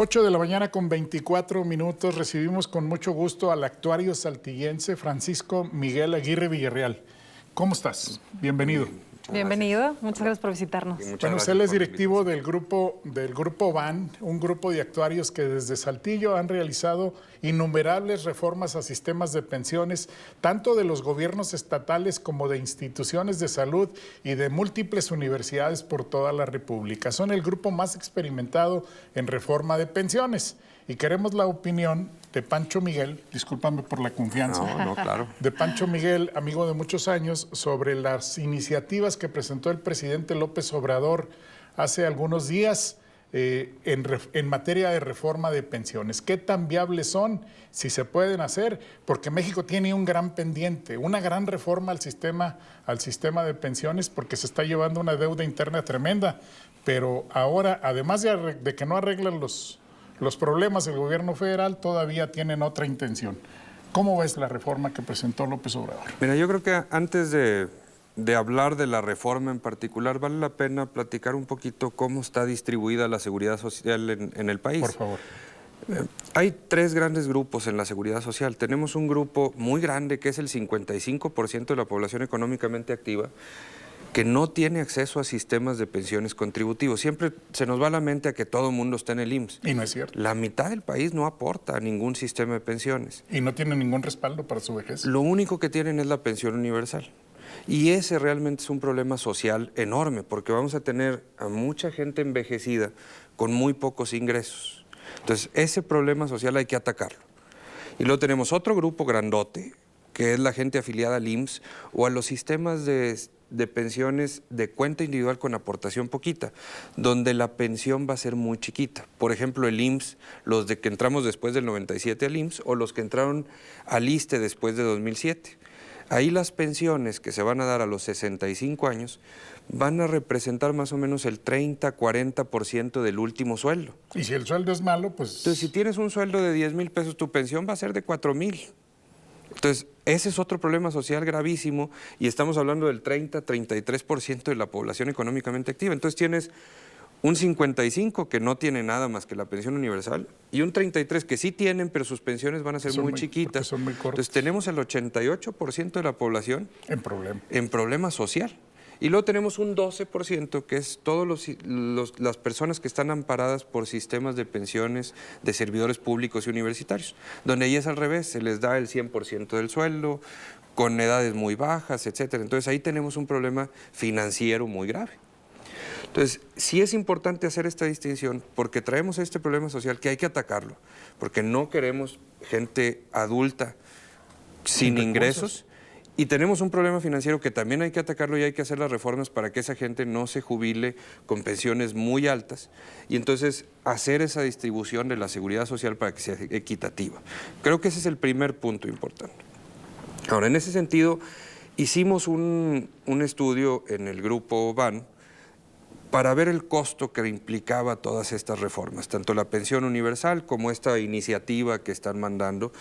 8 de la mañana con 24 minutos. Recibimos con mucho gusto al actuario saltillense Francisco Miguel Aguirre Villarreal. ¿Cómo estás? Bienvenido. Bienvenido, muchas gracias por visitarnos. Bueno, él es directivo del grupo BAN, un grupo de actuarios que desde Saltillo han realizado innumerables reformas a sistemas de pensiones, tanto de los gobiernos estatales como de instituciones de salud y de múltiples universidades por toda la República. Son el grupo más experimentado en reforma de pensiones y queremos la opinión de Pancho Miguel, discúlpame por la confianza, claro. de Pancho Miguel, amigo de muchos años, sobre las iniciativas que presentó el presidente López Obrador hace algunos días en materia de reforma de pensiones. ¿Qué tan viables son? Si se pueden hacer, porque México tiene un gran pendiente, una gran reforma al sistema de pensiones, porque se está llevando una deuda interna tremenda, pero ahora, además de que no arreglan los problemas del gobierno federal, todavía tienen otra intención. ¿Cómo ves la reforma que presentó López Obrador? Mira, yo creo que antes de hablar de la reforma en particular, vale la pena platicar un poquito cómo está distribuida la seguridad social en el país. Por favor. Hay tres grandes grupos en la seguridad social. Tenemos un grupo muy grande, que es el 55% de la población económicamente activa, que no tiene acceso a sistemas de pensiones contributivos. Siempre se nos va a la mente a que todo el mundo está en el IMSS. Y no es cierto. La mitad del país no aporta a ningún sistema de pensiones. Y no tiene ningún respaldo para su vejez. Lo único que tienen es la pensión universal. Y ese realmente es un problema social enorme, porque vamos a tener a mucha gente envejecida con muy pocos ingresos. Entonces, ese problema social hay que atacarlo. Y luego tenemos otro grupo grandote, que es la gente afiliada al IMSS o a los sistemas de pensiones de cuenta individual con aportación poquita, donde la pensión va a ser muy chiquita. Por ejemplo, el IMSS, los de que entramos después del 97 al IMSS o los que entraron al ISSSTE después de 2007. Ahí las pensiones que se van a dar a los 65 años van a representar más o menos el 30-40% del último sueldo. Y si el sueldo es malo, pues... Entonces, si tienes un sueldo de 10,000 pesos, tu pensión va a ser de 4,000. Entonces, ese es otro problema social gravísimo y estamos hablando del 30-33% de la población económicamente activa. Entonces, tienes un 55 que no tiene nada más que la pensión universal y un 33 que sí tienen, pero sus pensiones van a ser muy chiquitas. Son muy cortas. Entonces, tenemos el 88% de la población en problema social. Y luego tenemos un 12% que es todas las personas que están amparadas por sistemas de pensiones de servidores públicos y universitarios, donde ahí es al revés, se les da el 100% del sueldo, con edades muy bajas, etcétera. Entonces ahí tenemos un problema financiero muy grave. Entonces, sí es importante hacer esta distinción porque traemos este problema social que hay que atacarlo, porque no queremos gente adulta sin ingresos. Y tenemos un problema financiero que también hay que atacarlo y hay que hacer las reformas para que esa gente no se jubile con pensiones muy altas y entonces hacer esa distribución de la seguridad social para que sea equitativa. Creo que ese es el primer punto importante. Ahora, en ese sentido, hicimos un estudio en el grupo BAN para ver el costo que implicaba todas estas reformas, tanto la pensión universal como esta iniciativa que están mandando.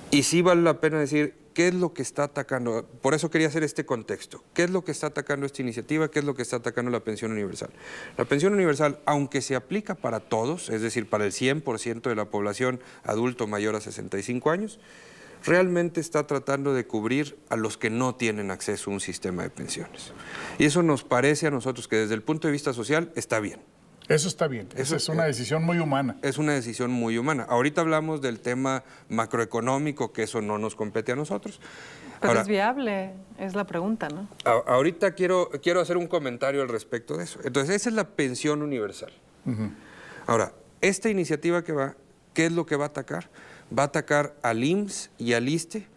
Y sí vale la pena decir qué es lo que está atacando. Por eso quería hacer este contexto. ¿Qué es lo que está atacando esta iniciativa? ¿Qué es lo que está atacando la pensión universal? La pensión universal, aunque se aplica para todos, es decir, para el 100% de la población adulto mayor a 65 años, realmente está tratando de cubrir a los que no tienen acceso a un sistema de pensiones. Y eso nos parece a nosotros que desde el punto de vista social está bien. Eso está bien, eso es una decisión muy humana. Es una decisión muy humana. Ahorita hablamos del tema macroeconómico, que eso no nos compete a nosotros. Pero ahora, es viable, es la pregunta, ¿no? Ahorita quiero hacer un comentario al respecto de eso. Entonces, esa es la pensión universal. Ahora, esta iniciativa que va, ¿qué es lo que va a atacar? Va a atacar al IMSS y al ISSSTE,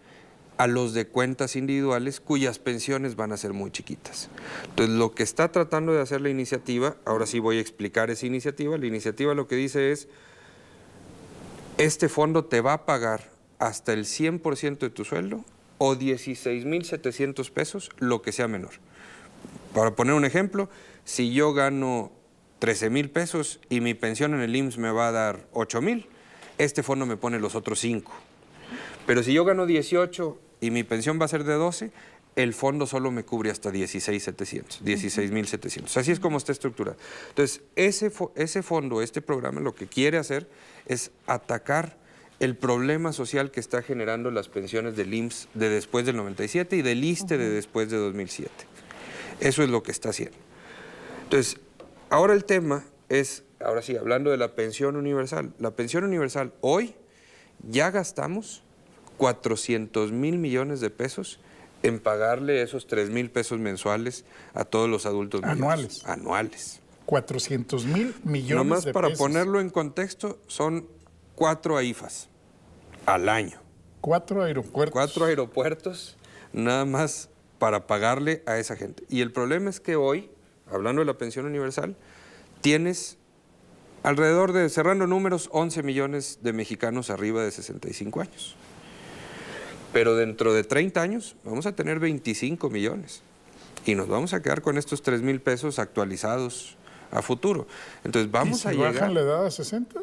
a los de cuentas individuales cuyas pensiones van a ser muy chiquitas. Entonces, lo que está tratando de hacer la iniciativa, ahora sí voy a explicar esa iniciativa, la iniciativa lo que dice es, este fondo te va a pagar hasta el 100% de tu sueldo o 16,700 pesos, lo que sea menor. Para poner un ejemplo, si yo gano 13,000 pesos y mi pensión en el IMSS me va a dar 8,000, este fondo me pone los otros 5. Pero si yo gano 18 y mi pensión va a ser de 12, el fondo solo me cubre hasta 16,700. Así es como está estructurado. Entonces, ese fondo, este programa, lo que quiere hacer es atacar el problema social que está generando las pensiones del IMSS de después del 97 y del ISSSTE de después de 2007. Eso es lo que está haciendo. Entonces, ahora el tema es, ahora sí, hablando de la pensión universal. La pensión universal, hoy ya gastamos 400,000 millones de pesos en pagarle esos 3,000 pesos mensuales a todos los adultos mayores. Anuales. 400,000 millones Nomás de para pesos. ponerlo en contexto, son 4 AIFAs al año. 4 aeropuertos. 4 aeropuertos, nada más para pagarle a esa gente. Y el problema es que hoy, hablando de la pensión universal, tienes alrededor de, cerrando números, 11 millones de mexicanos arriba de 65 años. Pero dentro de 30 años vamos a tener 25 millones y nos vamos a quedar con estos 3,000 pesos actualizados a futuro. Entonces vamos a llegar... ¿Y si bajan la edad a 60?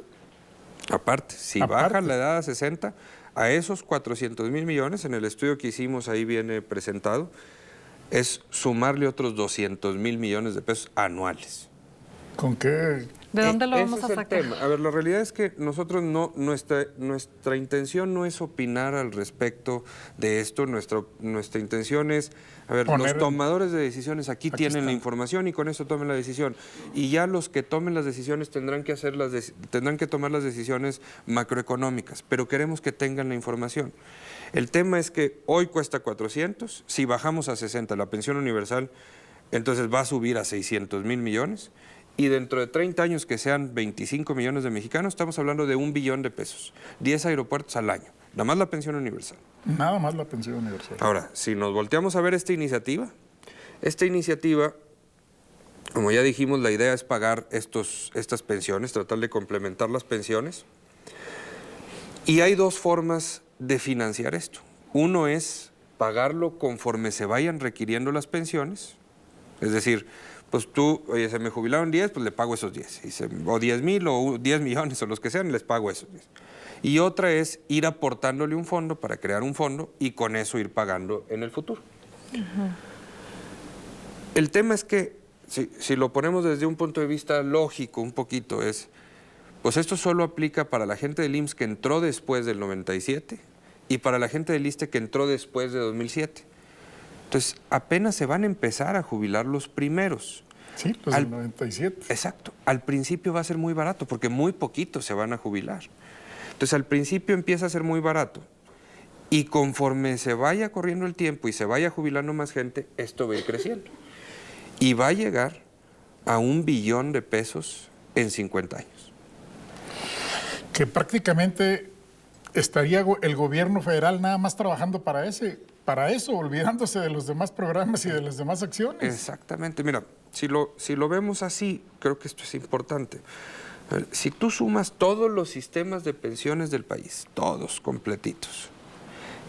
Aparte, si bajan la edad a 60, a esos 400,000 millones, en el estudio que hicimos ahí viene presentado, es sumarle otros 200,000 millones de pesos anuales. ¿Con qué? ¿De dónde lo vamos Ese a es el sacar? tema. A ver, la realidad es que nosotros nuestra intención no es opinar al respecto de esto. Nuestra intención es, a ver, los tomadores de decisiones aquí tienen está la información y con eso tomen la decisión. Y ya los que tomen las decisiones tendrán que tomar las decisiones macroeconómicas, pero queremos que tengan la información. El tema es que hoy cuesta 400, si bajamos a 60 la pensión universal, entonces va a subir a 600,000 millones. Y dentro de 30 años que sean 25 millones de mexicanos, estamos hablando de 1 billón de pesos, 10 aeropuertos al año, nada más la pensión universal. Nada más la pensión universal. Ahora, si nos volteamos a ver esta iniciativa, como ya dijimos, la idea es pagar estas pensiones, tratar de complementar las pensiones. Y hay dos formas de financiar esto. Uno es pagarlo conforme se vayan requiriendo las pensiones, es decir, pues tú, oye, se me jubilaron 10, pues le pago esos 10. O 10,000 o 10 millones o los que sean, les pago esos 10. Y otra es ir aportándole un fondo para crear un fondo y con eso ir pagando en el futuro. El tema es que, si lo ponemos desde un punto de vista lógico un poquito, pues esto solo aplica para la gente del IMSS que entró después del 97 y para la gente del ISSSTE que entró después de 2007. Entonces, apenas se van a empezar a jubilar los primeros. Sí, los del 97. Exacto. Al principio va a ser muy barato porque muy poquitos se van a jubilar. Entonces, al principio empieza a ser muy barato. Y conforme se vaya corriendo el tiempo y se vaya jubilando más gente, esto va a ir creciendo. Y va a llegar a 1 billón de pesos en 50 años. Que prácticamente estaría el gobierno federal nada más trabajando para eso, olvidándose de los demás programas y de las demás acciones. Exactamente. Mira, si lo vemos así, creo que esto es importante. A ver, si tú sumas todos los sistemas de pensiones del país, todos completitos,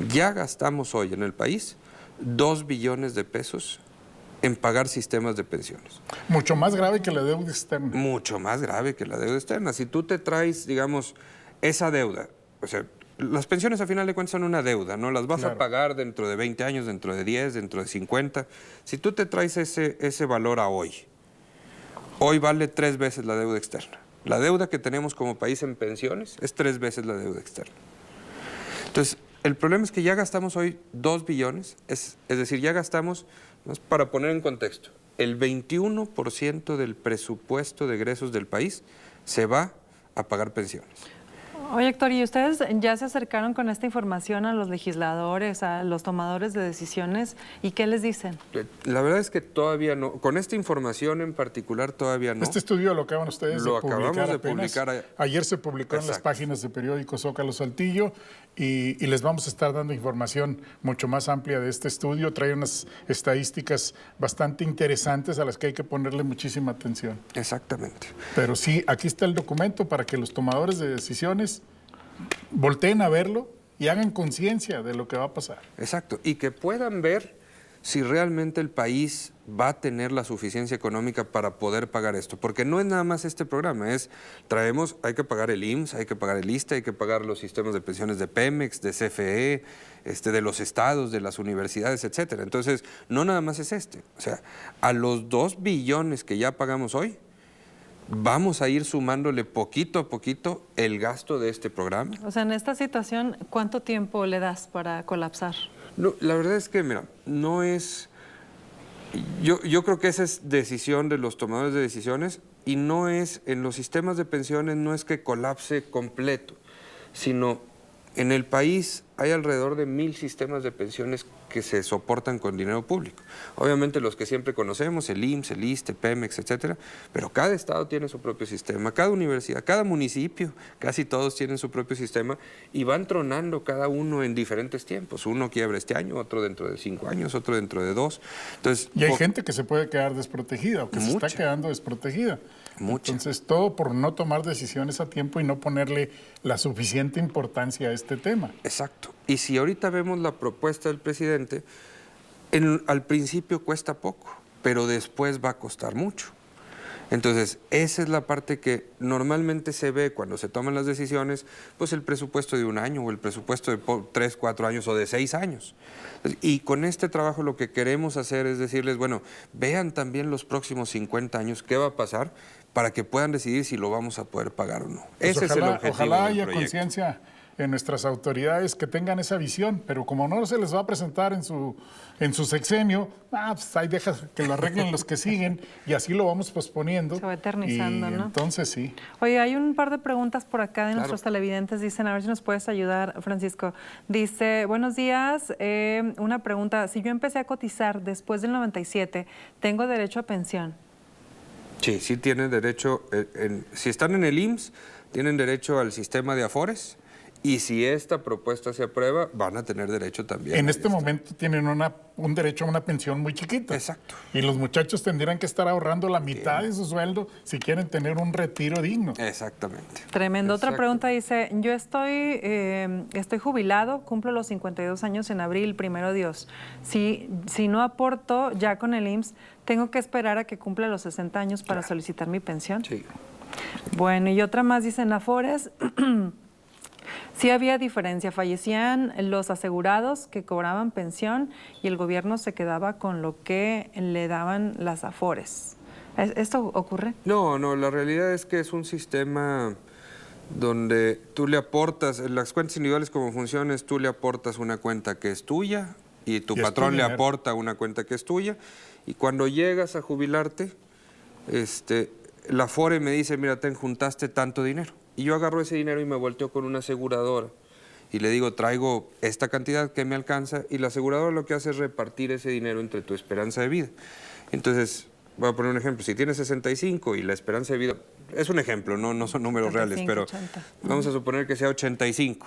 ya gastamos hoy en el país 2 billones de pesos en pagar sistemas de pensiones. Mucho más grave que la deuda externa. Mucho más grave que la deuda externa. Si tú te traes, digamos, esa deuda, o sea, las pensiones a final de cuentas son una deuda, ¿no? Las vas a pagar dentro de 20 años, dentro de 10, dentro de 50. Si tú te traes ese valor a hoy vale 3 veces la deuda externa. La deuda que tenemos como país en pensiones es 3 veces la deuda externa. Entonces, el problema es que ya gastamos hoy 2 billones, es decir, ya gastamos, para poner en contexto, el 21% del presupuesto de egresos del país se va a pagar pensiones. Oye, Héctor, ¿y ustedes ya se acercaron con esta información a los legisladores, a los tomadores de decisiones? ¿Y qué les dicen? La verdad es que todavía no. Con esta información en particular todavía no. Este estudio lo acaban ustedes de publicar. Lo acabamos de apenas. publicar. Ayer se publicó en las páginas de periódico Zócalo Saltillo y les vamos a estar dando información mucho más amplia de este estudio. Trae unas estadísticas bastante interesantes a las que hay que ponerle muchísima atención. Exactamente. Pero sí, aquí está el documento para que los tomadores de decisiones volteen a verlo y hagan conciencia de lo que va a pasar. Exacto. Y que puedan ver si realmente el país va a tener la suficiencia económica para poder pagar esto. Porque no es nada más este programa, hay que pagar el IMSS, hay que pagar el ISSSTE, hay que pagar los sistemas de pensiones de Pemex, de CFE, de los estados, de las universidades, etcétera. Entonces, no nada más es o sea, a los 2 billones que ya pagamos hoy, vamos a ir sumándole poquito a poquito el gasto de este programa. O sea, en esta situación, ¿cuánto tiempo le das para colapsar? No, la verdad es que, mira, no es... Yo creo que esa es decisión de los tomadores de decisiones y no es, en los sistemas de pensiones, no es que colapse completo, sino en el país hay alrededor de 1,000 sistemas de pensiones que se soportan con dinero público. Obviamente los que siempre conocemos, el IMSS, el ISSSTE, Pemex, etcétera, pero cada estado tiene su propio sistema, cada universidad, cada municipio, casi todos tienen su propio sistema y van tronando cada uno en diferentes tiempos. Uno quiebra este año, otro dentro de 5 años, otro dentro de 2. Entonces, y hay gente que se puede quedar desprotegida o que se está quedando desprotegida. Entonces, todo por no tomar decisiones a tiempo y no ponerle la suficiente importancia a este tema. Exacto. Y si ahorita vemos la propuesta del presidente, al principio cuesta poco, pero después va a costar mucho. Entonces, esa es la parte que normalmente se ve cuando se toman las decisiones, pues el presupuesto de 1 año o el presupuesto de 3, 4 años o de 6 años. Y con este trabajo lo que queremos hacer es decirles, bueno, vean también los próximos 50 años qué va a pasar para que puedan decidir si lo vamos a poder pagar o no. Pues ese es el objetivo. Ojalá haya conciencia en nuestras autoridades que tengan esa visión, pero como no se les va a presentar en su sexenio, pues ahí deja que lo arreglen los que siguen y así lo vamos posponiendo. Se va eternizando, ¿no? Entonces sí. Oye, hay un par de preguntas por acá de nuestros televidentes. Dicen, a ver si nos puedes ayudar, Francisco. Dice, buenos días, una pregunta. Si yo empecé a cotizar después del 97, ¿tengo derecho a pensión? Sí, sí tienen derecho. Si están en el IMSS, tienen derecho al sistema de Afores. Y si esta propuesta se aprueba, van a tener derecho también. En este momento tienen un derecho a una pensión muy chiquita. Exacto. Y los muchachos tendrían que estar ahorrando la mitad de su sueldo si quieren tener un retiro digno. Exactamente. Tremendo. Otra pregunta dice, yo estoy jubilado, cumplo los 52 años en abril, primero Dios. Si no aporto ya con el IMSS, ¿tengo que esperar a que cumpla los 60 años para solicitar mi pensión? Sí. Bueno, y otra más dice en Afores... Sí había diferencia, fallecían los asegurados que cobraban pensión y el gobierno se quedaba con lo que le daban las Afores. ¿Esto ocurre? No, la realidad es que es un sistema donde tú le aportas, en las cuentas individuales como funciona es tú le aportas una cuenta que es tuya y tu patrón le aporta una cuenta que es tuya y cuando llegas a jubilarte, la Afore me dice, mira, te juntaste tanto dinero. Y yo agarro ese dinero y me volteo con una aseguradora y le digo, traigo esta cantidad que me alcanza y la aseguradora lo que hace es repartir ese dinero entre tu esperanza de vida. Entonces, voy a poner un ejemplo, si tienes 65 y la esperanza de vida, es un ejemplo, no son números 75, reales, pero 80. Vamos a suponer que sea 85.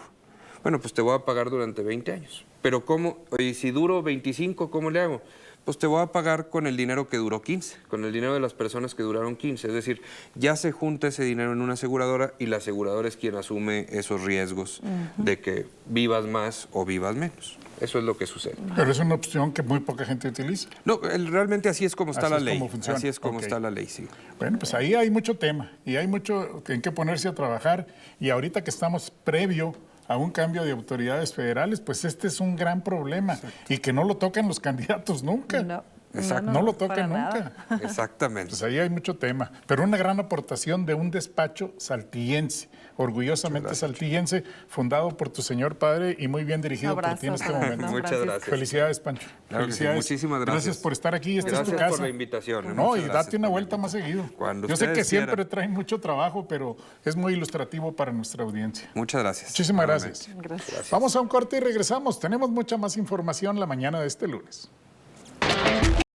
Bueno, pues te voy a pagar durante 20 años. Pero ¿cómo? Y si duro 25, ¿cómo le hago? Pues te voy a pagar con el dinero que duró 15, con el dinero de las personas que duraron 15. Es decir, ya se junta ese dinero en una aseguradora y la aseguradora es quien asume esos riesgos de que vivas más o vivas menos. Eso es lo que sucede. Pero es una opción que muy poca gente utiliza. No, realmente así es como está la ley. Así es como está la ley, sí. Bueno, pues ahí hay mucho tema y hay mucho en qué ponerse a trabajar. Y ahorita que estamos previo a un cambio de autoridades federales, pues este es un gran problema. Exacto. Y que no lo tocan los candidatos nunca. No. Exacto. No lo tocan nunca. Exactamente. Pues ahí hay mucho tema. Pero una gran aportación de un despacho saltillense, orgullosamente saltillense, fundado por tu señor padre y muy bien dirigido por ti en este momento. Muchas gracias. Felicidades, Pancho. Claro, felicidades. sí. Muchísimas gracias. Gracias por estar aquí. Esta Gracias es tu casa. por la invitación. No, y date una vuelta más seguido. Cuando yo sé que siempre quieran. traen mucho trabajo, pero es muy ilustrativo para nuestra audiencia. Muchas gracias. Muchísimas gracias. Gracias. Vamos a un corte y regresamos. Tenemos mucha más información la mañana de este lunes.